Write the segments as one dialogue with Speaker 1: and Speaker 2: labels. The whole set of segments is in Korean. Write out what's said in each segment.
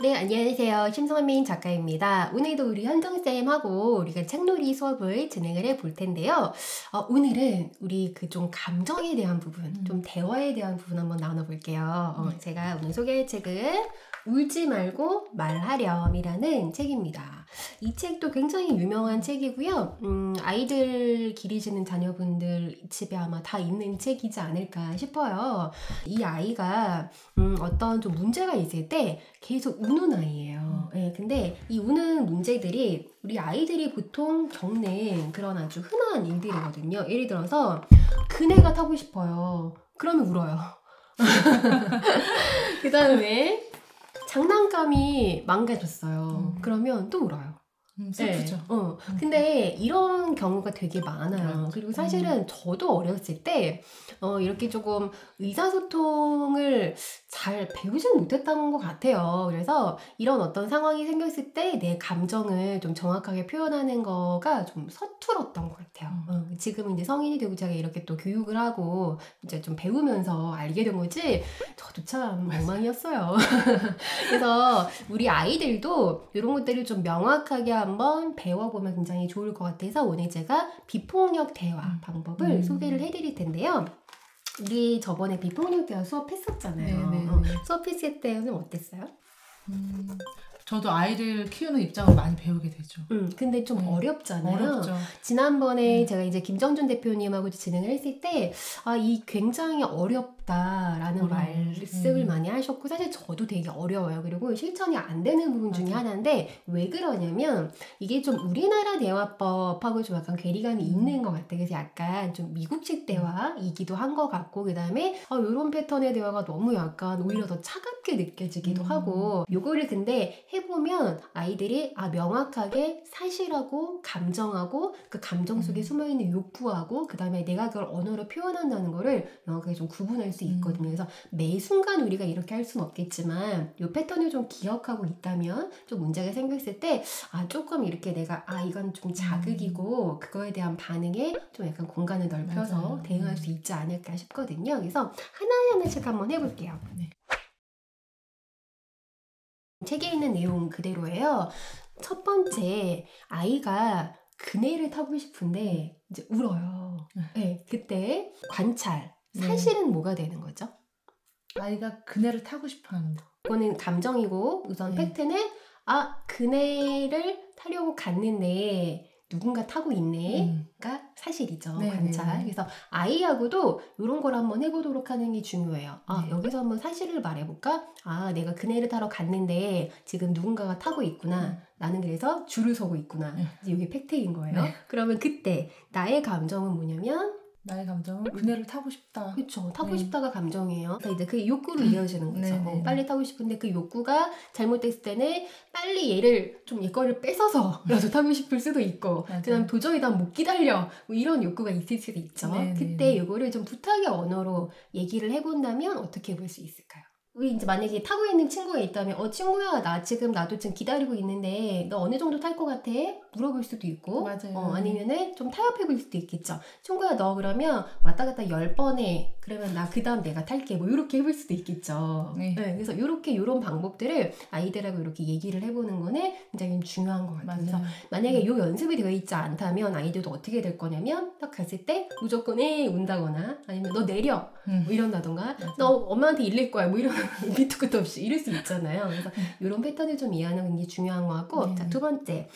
Speaker 1: 네, 안녕하세요. 심선민 작가입니다. 오늘도 우리 현정쌤하고 우리가 책놀이 수업을 진행을 해볼 텐데요. 오늘은 우리 그 좀 감정에 대한 부분, 좀 대화에 대한 부분 한번 나눠볼게요. 제가 오늘 소개할 책은 울지 말고 말하렴이라는 책입니다. 이 책도 굉장히 유명한 책이고요. 아이들 기르시는 자녀분들 집에 아마 다 있는 책이지 않을까 싶어요. 이 아이가 어떤 좀 문제가 있을 때 계속 우는 아이예요. 네, 근데 이 우는 문제들이 우리 아이들이 보통 겪는 그런 아주 흔한 일들이거든요. 예를 들어서 그네가 타고 싶어요. 그러면 울어요. 그 다음에 장난감이 망가졌어요. 그러면 또 울어요.
Speaker 2: 슬프죠.
Speaker 1: 네. 근데 이런 경우가 되게 많아요. 그리고 사실은 저도 어렸을 때 이렇게 조금 의사소통을 잘 배우지는 못했던 것 같아요. 그래서 이런 어떤 상황이 생겼을 때 내 감정을 좀 정확하게 표현하는 거가 좀 서툴었던 것 같아요. 지금은 이제 성인이 되고 제가 이렇게 또 교육을 하고 이제 좀 배우면서 알게 된 거지 저도 참 엉망이었어요. 그래서 우리 아이들도 이런 것들을 좀 명확하게 한번 배워보면 굉장히 좋을 것 같아서 오늘 제가 비폭력 대화 방법을 소개를 해드릴 텐데요. 우리 저번에 비폭력 대화 수업했었잖아요. 수업했을 때는 어땠어요?
Speaker 2: 저도 아이를 키우는 입장으로 많이 배우게 되죠.
Speaker 1: 근데 좀 어렵잖아요.
Speaker 2: 어렵죠.
Speaker 1: 지난번에 제가 이제 김정준 대표님하고 진행을 했을 때, 이 굉장히 어렵다라는 말씀을 많이 하셨고, 사실 저도 되게 어려워요. 그리고 실천이 안 되는 부분 중에 하나인데, 왜 그러냐면, 이게 좀 우리나라 대화법하고 좀 약간 괴리감이 있는 것 같아요. 그래서 약간 좀 미국식 대화이기도 한 것 같고, 그 다음에, 이런 패턴의 대화가 너무 약간 오히려 더 차갑게 느껴지기도 하고, 요거를 근데 해보면 아이들이 명확하게 사실하고 감정하고 그 감정 속에 숨어있는 욕구하고 그 다음에 내가 그걸 언어로 표현한다는 거를 명확하게 좀 구분할 수 있거든요. 그래서 매 순간 우리가 이렇게 할 수는 없겠지만 이 패턴을 좀 기억하고 있다면 좀 문제가 생겼을 때 조금 이렇게 내가 이건 좀 자극이고 그거에 대한 반응에 좀 약간 공간을 넓혀서 대응할 수 있지 않을까 싶거든요. 그래서 하나하나씩 한번 해볼게요. 네. 책에 있는 내용 그대로예요. 첫 번째, 아이가 그네를 타고 싶은데 이제 울어요. 네, 그때 관찰, 사실은 뭐가 되는 거죠?
Speaker 2: 아이가 그네를 타고 싶어 하는 거.
Speaker 1: 이거는 감정이고 우선 팩트는 그네를 타려고 갔는데 누군가 타고 있네가 사실이죠. 관찰. 그래서 아이하고도 이런 걸 한번 해보도록 하는 게 중요해요. 여기서 한번 사실을 말해볼까? 내가 그네를 타러 갔는데 지금 누군가가 타고 있구나. 나는 그래서 줄을 서고 있구나. 이제 이게 팩트인 거예요. 그러면 그때 나의 감정은 뭐냐면
Speaker 2: 나의 감정은 그네를 타고 싶다.
Speaker 1: 그렇죠. 타고 싶다가 감정이에요. 그래서 이제 그 욕구로 이어지는 거죠. 빨리 타고 싶은데 그 욕구가 잘못됐을 때는 빨리 얘를 좀 이거를 뺏어서라도 타고 싶을 수도 있고 그다음 도저히 난 못 기다려 뭐 이런 욕구가 있을 수도 있죠. 그때 이거를 좀 부탁의 언어로 얘기를 해본다면 어떻게 볼 수 있을까요? 우리 이제 만약에 타고 있는 친구가 있다면 친구야 나도 지금 기다리고 있는데 너 어느 정도 탈 것 같아? 물어볼 수도 있고
Speaker 2: 맞아요.
Speaker 1: 아니면은 좀 타협해 볼 수도 있겠죠. 친구야 너 그러면 왔다 갔다 10번 해. 그러면 나 그 다음 내가 탈게. 뭐 이렇게 해볼 수도 있겠죠. 그래서 이런 방법들을 아이들하고 이렇게 얘기를 해보는 거는 굉장히 중요한 것 같아요. 그래서 만약에 이 연습이 되어 있지 않다면 아이들도 어떻게 될 거냐면 딱 갔을 때 무조건 운다거나 아니면 너 내려 뭐 이런다던가 너 엄마한테 일릴 거야 뭐 이런 밑도 끝도 없이 이럴 수 있잖아요. 그래서 이런 패턴을 좀 이해하는 게 중요한 것 같고 자, 두 번째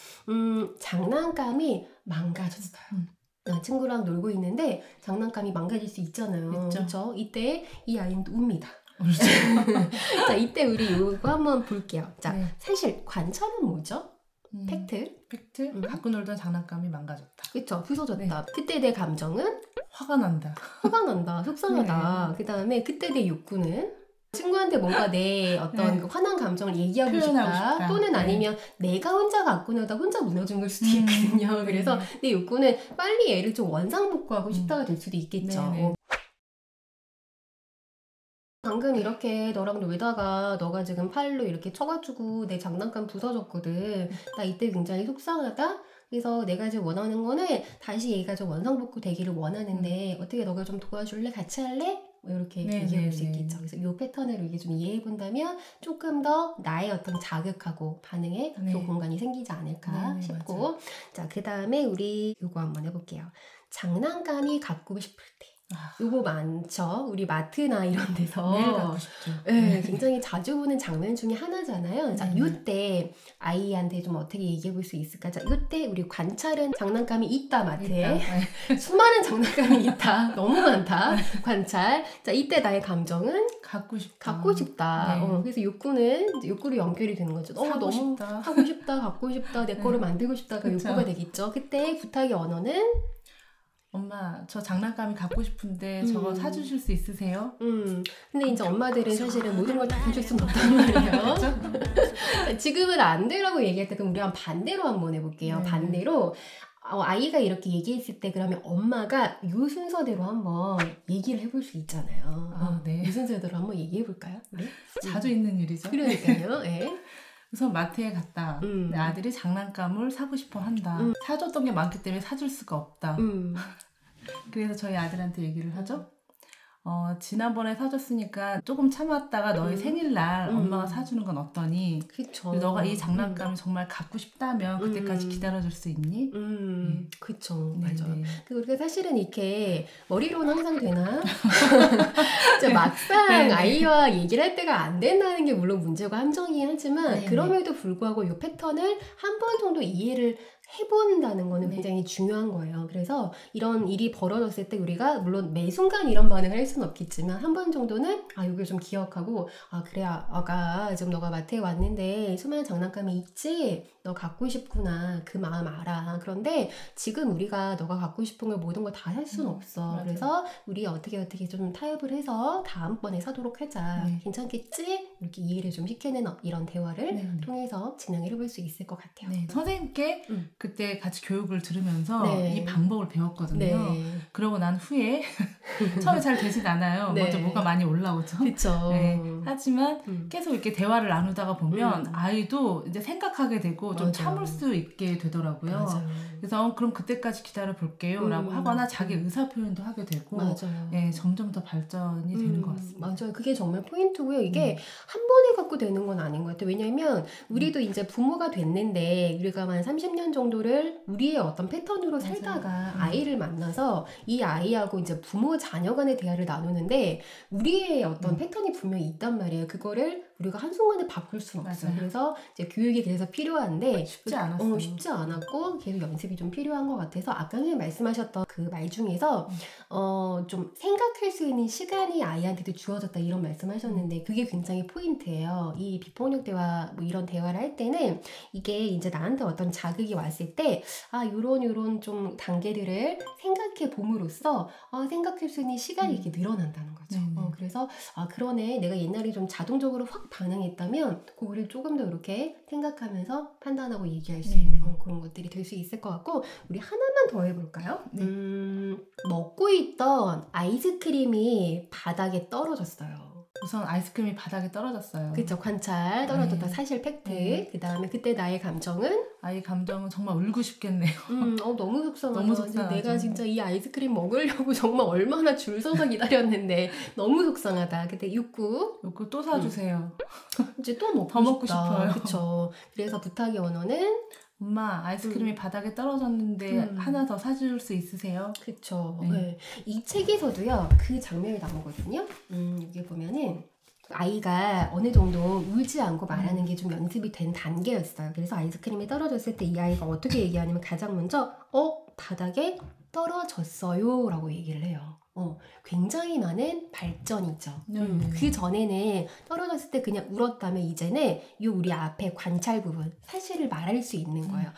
Speaker 1: 장난감이 망가졌어요. 친구랑 놀고 있는데 장난감이 망가질 수 있잖아요. 그렇죠? 이때 이 아이는 웁니다. 자, 이때 우리 이거 한번 볼게요. 자, 사실 관찰은 뭐죠? 팩트?
Speaker 2: 갖고 놀던 장난감이 망가졌다.
Speaker 1: 그쵸? 부서졌다. 그때 내 감정은?
Speaker 2: 화가 난다.
Speaker 1: 속상하다. 그 다음에 그때 내 욕구는? 친구한테 뭔가 내 어떤 그 화난 감정을 얘기하고 싶다. 또는 아니면 내가 혼자 갖고 놀다 혼자 무너진 걸 수도 있거든요. 그래서 내 욕구는 빨리 얘를 좀 원상복구하고 싶다가 될 수도 있겠죠. 방금 이렇게 너랑 놀다가 너가 지금 팔로 이렇게 쳐가지고 내 장난감 부서졌거든. 나 이때 굉장히 속상하다. 그래서 내가 지금 원하는 거는 다시 얘가 좀 원상복구 되기를 원하는데 어떻게 너가 좀 도와줄래? 같이 할래? 뭐 이렇게
Speaker 2: 네,
Speaker 1: 얘기해 볼
Speaker 2: 네,
Speaker 1: 수
Speaker 2: 네.
Speaker 1: 있겠죠. 그래서 이 패턴을 이게 좀 이해해 본다면 조금 더 나의 어떤 자극하고 반응에
Speaker 2: 네.
Speaker 1: 좀 공간이 생기지 않을까
Speaker 2: 네, 네,
Speaker 1: 싶고
Speaker 2: 맞아요.
Speaker 1: 자, 그 다음에 우리 요거 한번 해볼게요. 장난감이 갖고 싶을 때
Speaker 2: 아,
Speaker 1: 요거 많죠. 우리 마트나 이런 데서
Speaker 2: 매일 갖고 싶죠.
Speaker 1: 네, 굉장히 자주 보는 장면 중에 하나잖아요. 자,
Speaker 2: 네.
Speaker 1: 요때 아이한테 좀 어떻게 얘기해 볼 수 있을까? 자, 요때 우리 관찰은 장난감이 있다, 마트에.
Speaker 2: 일단,
Speaker 1: 수많은 장난감이 있다. 너무 많다. 관찰. 자, 이때 나의 감정은
Speaker 2: 갖고 싶다.
Speaker 1: 갖고 싶다.
Speaker 2: 네.
Speaker 1: 그래서 욕구는 이제 욕구로 연결이 되는 거죠.
Speaker 2: 사고
Speaker 1: 너무
Speaker 2: 싶다.
Speaker 1: 하고 싶다, 갖고 싶다, 내
Speaker 2: 네.
Speaker 1: 거를 만들고 싶다가
Speaker 2: 그쵸.
Speaker 1: 욕구가 되겠죠. 그때 부탁의 언어는
Speaker 2: 엄마, 저 장난감이 갖고 싶은데 저거 사주실 수 있으세요?
Speaker 1: 근데 이제 엄마들은 사실은 모든 걸 다 사줄 수는 없단 말이에요. 지금은 안 되라고 얘기할 때 그럼 우리 반대로 한번 해볼게요.
Speaker 2: 네.
Speaker 1: 반대로 아이가 이렇게 얘기했을 때 그러면 엄마가 요 순서대로 한번 얘기를 해볼 수 있잖아요.
Speaker 2: 아, 네.
Speaker 1: 이 순서대로 한번 얘기해 볼까요? 우리?
Speaker 2: 자주 있는 일이죠.
Speaker 1: 그러니까요. 예.
Speaker 2: 우선 마트에 갔다. 내 아들이 장난감을 사고 싶어 한다. 사줬던 게 많기 때문에 사줄 수가 없다. 그래서 저희 아들한테 얘기를 하죠. 지난번에 사줬으니까 조금 참았다가 너희 생일날 엄마가 사주는 건 어떠니?
Speaker 1: 그쵸.
Speaker 2: 너가 이 장난감이 정말 갖고 싶다면 그때까지 기다려줄 수 있니?
Speaker 1: 그쵸.
Speaker 2: 네,
Speaker 1: 맞아.
Speaker 2: 네.
Speaker 1: 우리가 사실은 이렇게 머리로는 항상 되나? 진짜 막상
Speaker 2: 네, 네.
Speaker 1: 아이와 얘기를 할 때가 안 된다는 게 물론 문제고 함정이긴 하지만
Speaker 2: 네,
Speaker 1: 그럼에도 불구하고 이 패턴을 한 번 정도 이해를 해본다는 거는
Speaker 2: 네.
Speaker 1: 굉장히 중요한 거예요. 그래서 이런 일이 벌어졌을 때 우리가 물론 매 순간 이런 반응을 할 수는 없겠지만 한 번 정도는 이걸 좀 기억하고 그래 아가 지금 너가 마트에 왔는데 수많은 장난감이 있지? 너 갖고 싶구나. 그 마음 알아. 그런데 지금 우리가 너가 갖고 싶은 걸 모든 걸 다 살 수는 없어.
Speaker 2: 맞아요.
Speaker 1: 그래서 우리 어떻게 좀 타협을 해서 다음번에 사도록 하자.
Speaker 2: 네.
Speaker 1: 괜찮겠지? 이렇게 이해를 좀 시켜내는 이런 대화를
Speaker 2: 네, 네.
Speaker 1: 통해서 진행을 해볼 수 있을 것 같아요.
Speaker 2: 네, 선생님께 그때 같이 교육을 들으면서
Speaker 1: 네.
Speaker 2: 이 방법을 배웠거든요.
Speaker 1: 네.
Speaker 2: 그러고 난 후에 처음에 잘 되진 않아요.
Speaker 1: 네.
Speaker 2: 먼저 뭐가 많이 올라오죠.
Speaker 1: 그쵸.
Speaker 2: 네. 하지만 계속 이렇게 대화를 나누다가 보면
Speaker 1: 음.
Speaker 2: 아이도 이제 생각하게 되고 좀
Speaker 1: 맞아요.
Speaker 2: 참을 수 있게 되더라고요.
Speaker 1: 맞아요.
Speaker 2: 그래서 그럼 그때까지 기다려 볼게요 라고 하거나 자기 의사 표현도 하게 되고
Speaker 1: 맞아요.
Speaker 2: 네, 점점 더 발전이 되는 것 같습니다.
Speaker 1: 맞아요. 그게 정말 포인트고요. 이게 한 번에 갖고 되는 건 아닌 것 같아요. 왜냐면 우리도 이제 부모가 됐는데 우리가 한 30년 정도를 우리의 어떤 패턴으로
Speaker 2: 맞아요.
Speaker 1: 살다가 아이를 만나서 이 아이하고 이제 부모 자녀 간의 대화를 나누는데 우리의 어떤 패턴이 분명히 있단 말이에요. 그거를 우리가 한순간에 바꿀 수는 없어요.
Speaker 2: 맞아요.
Speaker 1: 그래서 이제 교육이 그래서 필요한데
Speaker 2: 쉽지 않았어요.
Speaker 1: 쉽지 않았고 계속 연습이 좀 필요한 것 같아서 아까 선생님 말씀하셨던 그 말 중에서 좀 생각할 수 있는 시간이 아이한테도 주어졌다 이런 말씀하셨는데 그게 굉장히 포인트예요. 이 비폭력 대화 뭐 이런 대화를 할 때는 이게 이제 나한테 어떤 자극이 왔을 때 요런 좀 단계들을 생각해 봄으로써 생각할 수 있는 시간이 이렇게 늘어난다는 거죠. 그래서 그러네 내가 옛날에 좀 자동적으로 확 반응했다면 그거를 조금 더 이렇게 생각하면서 판단하고 얘기할 수 있는 그런 것들이 될 수 있을 것 같고 우리 하나만 더 해볼까요?
Speaker 2: 네.
Speaker 1: 먹고 있던 아이스크림이 바닥에 떨어졌어요.
Speaker 2: 우선 아이스크림이 바닥에 떨어졌어요.
Speaker 1: 그쵸, 관찰 떨어졌다
Speaker 2: 네.
Speaker 1: 사실 팩트.
Speaker 2: 네.
Speaker 1: 그 다음에 그때 나의 감정은
Speaker 2: 아이 감정은 정말 울고 싶겠네요.
Speaker 1: 너무 속상하다.
Speaker 2: 너무 속상하죠.
Speaker 1: 내가 진짜 이 아이스크림 먹으려고 정말 얼마나 줄 서서 기다렸는데 너무 속상하다. 그때 욕구
Speaker 2: 요거 또 사주세요.
Speaker 1: 이제 또 먹고
Speaker 2: 더 먹고
Speaker 1: 싶다.
Speaker 2: 싶어요.
Speaker 1: 그쵸. 그래서 부탁의 언어는
Speaker 2: 엄마 아이스크림이 바닥에 떨어졌는데 하나 더 사줄 수 있으세요?
Speaker 1: 그쵸.
Speaker 2: 네.
Speaker 1: 네. 이 책에서도요 그 장면이 나오거든요. 여기 보면은 아이가 어느 정도 울지 않고 말하는 게 좀 연습이 된 단계였어요. 그래서 아이스크림이 떨어졌을 때 이 아이가 어떻게 얘기하냐면 가장 먼저 바닥에 떨어졌어요 라고 얘기를 해요. 굉장히 많은 발전이죠. 그 전에는 떨어졌을 때 그냥 울었다면 이제는 우리 앞에 관찰 부분 사실을 말할 수 있는 거예요.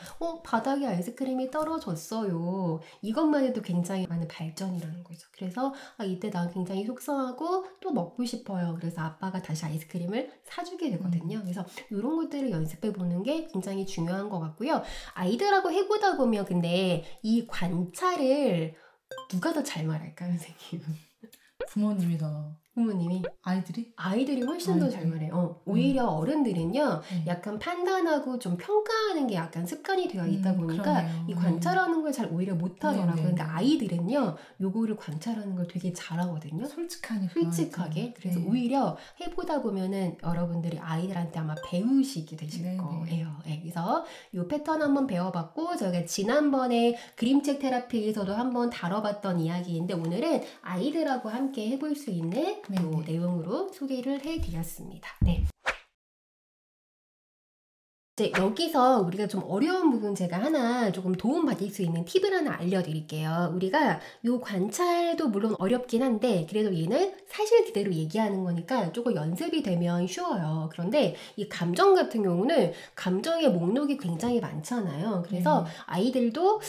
Speaker 1: 바닥에 아이스크림이 떨어졌어요. 이것만 해도 굉장히 많은 발전이라는 거죠. 그래서 이때 난 굉장히 속상하고 또 먹고 싶어요. 그래서 아빠가 다시 아이스크림을 사주게 되거든요. 그래서 이런 것들을 연습해 보는 게 굉장히 중요한 것 같고요. 아이들하고 해보다 보면 근데 이 관찰을 누가 더 잘 말할까요, 선생님?
Speaker 2: 부모님이 더
Speaker 1: 부모님이? 아이들이 훨씬 더 잘 말해요. 오히려 어른들은요, 약간 판단하고 좀 평가하는 게 약간 습관이 되어 있다 보니까
Speaker 2: 그러네요.
Speaker 1: 이 관찰하는 걸 잘 오히려 못 하더라고요. 근데 아이들은요, 요거를 관찰하는 걸 되게 잘하거든요. 솔직하게. 그래서 오히려 해보다 보면은 여러분들이 아이들한테 아마 배우시게 되실 거예요. 네, 그래서 요 패턴 한번 배워봤고, 저희가 지난번에 그림책 테라피에서도 한번 다뤄봤던 이야기인데, 오늘은 아이들하고 함께 해볼 수 있는 요 내용으로 소개를 해드렸습니다. 네. 이제 여기서 우리가 좀 어려운 부분 제가 하나 조금 도움 받을 수 있는 팁을 하나 알려드릴게요. 우리가 요 관찰도 물론 어렵긴 한데 그래도 얘는 사실 그대로 얘기하는 거니까 조금 연습이 되면 쉬워요. 그런데 이 감정 같은 경우는 감정의 목록이 굉장히 많잖아요. 그래서 아이들도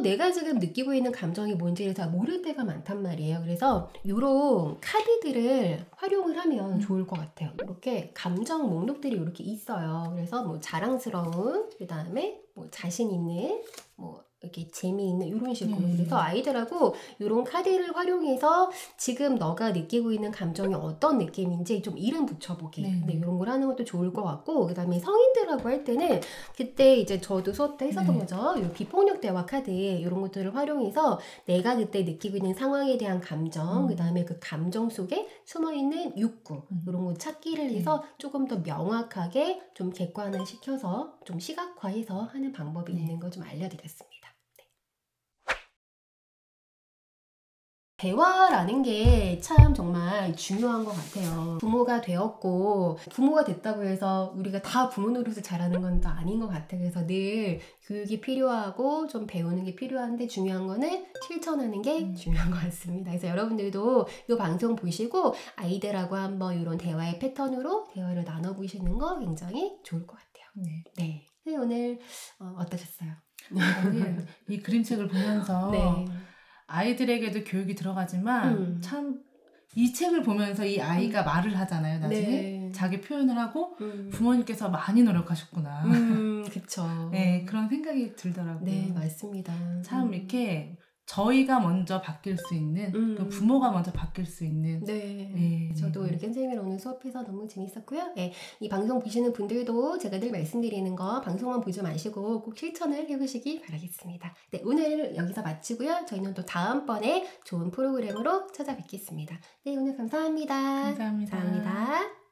Speaker 1: 내가 지금 느끼고 있는 감정이 뭔지를 잘 모를 때가 많단 말이에요. 그래서 요런 카드들을 활용을 하면 좋을 것 같아요. 이렇게 감정 목록들이 이렇게 있어요. 그래서 뭐 자랑스러운, 그 다음에 뭐 자신 있는, 뭐 이렇게 재미있는 이런 식으로. 그래서 아이들하고 이런 카드를 활용해서 지금 너가 느끼고 있는 감정이 어떤 느낌인지 좀 이름 붙여보기. 근데 이런 걸 하는 것도 좋을 것 같고, 그 다음에 성인들하고 할 때는 그때 이제 저도 수업 때 했었던 거죠. 이 비폭력 대화 카드 이런 것들을 활용해서 내가 그때 느끼고 있는 상황에 대한 감정, 그 다음에 그 감정 속에 숨어있는 욕구 이런 거 찾기를 해서 조금 더 명확하게 좀 객관화시켜서 좀 시각화해서 하는 방법이 있는 거 좀 알려드렸습니다. 대화라는 게 참 정말 중요한 것 같아요. 부모가 되었고 부모가 됐다고 해서 우리가 다 부모 노릇을 잘하는 건 또 아닌 것 같아요. 그래서 늘 교육이 필요하고 좀 배우는 게 필요한데 중요한 거는 실천하는 게 중요한 것 같습니다. 그래서 여러분들도 이 방송 보시고 아이들하고 한번 이런 대화의 패턴으로 대화를 나눠보시는 거 굉장히 좋을 것 같아요. 네. 오늘 어떠셨어요?
Speaker 2: 오늘 이 그림책을 보면서 아이들에게도 교육이 들어가지만 참 이 책을 보면서 이 아이가 말을 하잖아요. 나중에 자기 표현을 하고 부모님께서 많이 노력하셨구나.
Speaker 1: 그쵸.
Speaker 2: 네, 그런 생각이 들더라고요.
Speaker 1: 네, 맞습니다.
Speaker 2: 참 이렇게 저희가 먼저 바뀔 수 있는 또 부모가 먼저 바뀔 수 있는
Speaker 1: 저도 이렇게 선생님이랑 오늘 수업해서 너무 재밌었고요. 이 방송 보시는 분들도 제가 늘 말씀드리는 거 방송만 보지 마시고 꼭 실천을 해보시기 바라겠습니다. 네, 오늘 여기서 마치고요. 저희는 또 다음번에 좋은 프로그램으로 찾아뵙겠습니다. 네, 오늘 감사합니다.
Speaker 2: 감사합니다.
Speaker 1: 감사합니다.